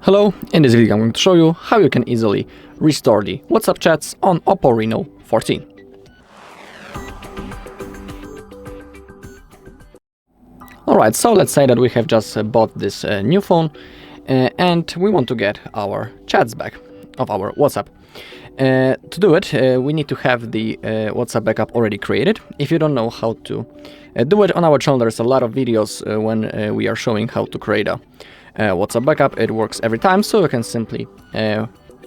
Hello, in this video I'm going to show you how you can easily restore the WhatsApp chats on OPPO Reno 14. Alright, so let's say that we have just bought this new phone and we want to get our chats back of our WhatsApp. To do it, we need to have the WhatsApp backup already created. If you don't know how to do it, on our channel there's a lot of videos when we are showing how to create a WhatsApp backup. It works every time, so you can simply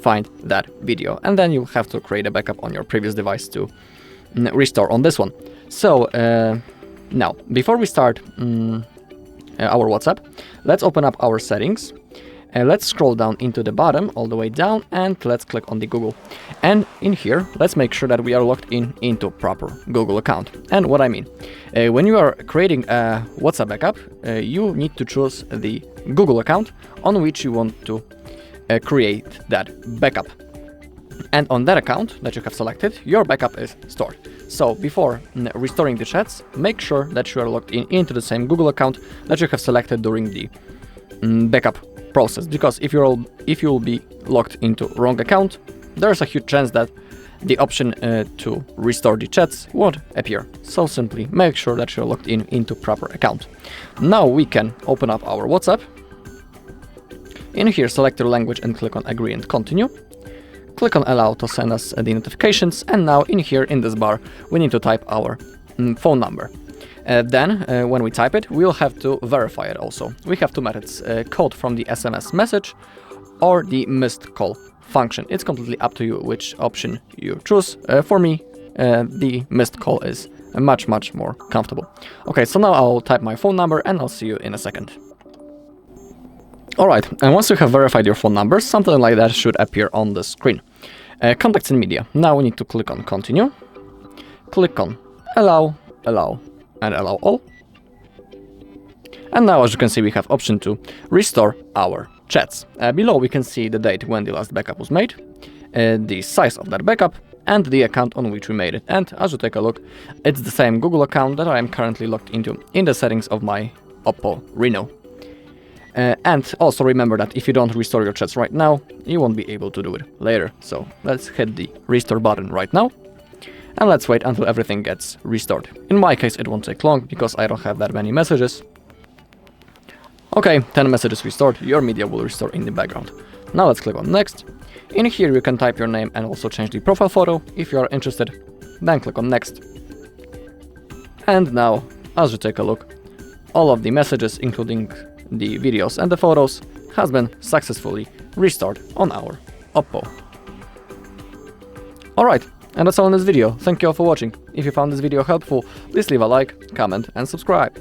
find that video and then you have to create a backup on your previous device to restore on this one. So now, before we start our WhatsApp, let's open up our settings. Let's scroll down into the bottom, all the way down, and let's click on the Google. And in here, let's make sure that we are logged into proper Google account. And what I mean, when you are creating a WhatsApp backup, you need to choose the Google account on which you want to create that backup. And on that account that you have selected, your backup is stored. So before restoring the chats, make sure that you are logged into the same Google account that you have selected during the backup process, because if you will be logged into wrong account, there's a huge chance that the option to restore the chats won't appear. So simply make sure that you're logged into proper account. Now we can open up our WhatsApp. In here, select your language and click on agree and continue. Click on allow to send us the notifications, and now in here in this bar we need to type our phone number. Then, when we type it, we'll have to verify it also. We have two methods, code from the SMS message or the missed call function. It's completely up to you which option you choose. For me, the missed call is much more comfortable. Okay, so now I'll type my phone number and I'll see you in a second. Alright, and once you have verified your phone number, something like that should appear on the screen. Contacts and media. Now we need to click on continue, click on allow, and allow all. And now, as you can see, we have option to restore our chats. Below we can see the date when the last backup was made, the size of that backup, and the account on which we made it. And as you take a look, it's the same Google account that I am currently logged into in the settings of my OPPO Reno. And also remember that if you don't restore your chats right now, you won't be able to do it later. So let's hit the restore button right now. And let's wait until everything gets restored. In my case, it won't take long because I don't have that many messages. Okay, 10 messages restored. Your media will restore in the background. Now let's click on next. In here you can type your name and also change the profile photo if you are interested. Then click on next. And now, as you take a look, all of the messages, including the videos and the photos, has been successfully restored on our OPPO. Alright. And that's all in this video. Thank you all for watching. If you found this video helpful, please leave a like, comment and subscribe.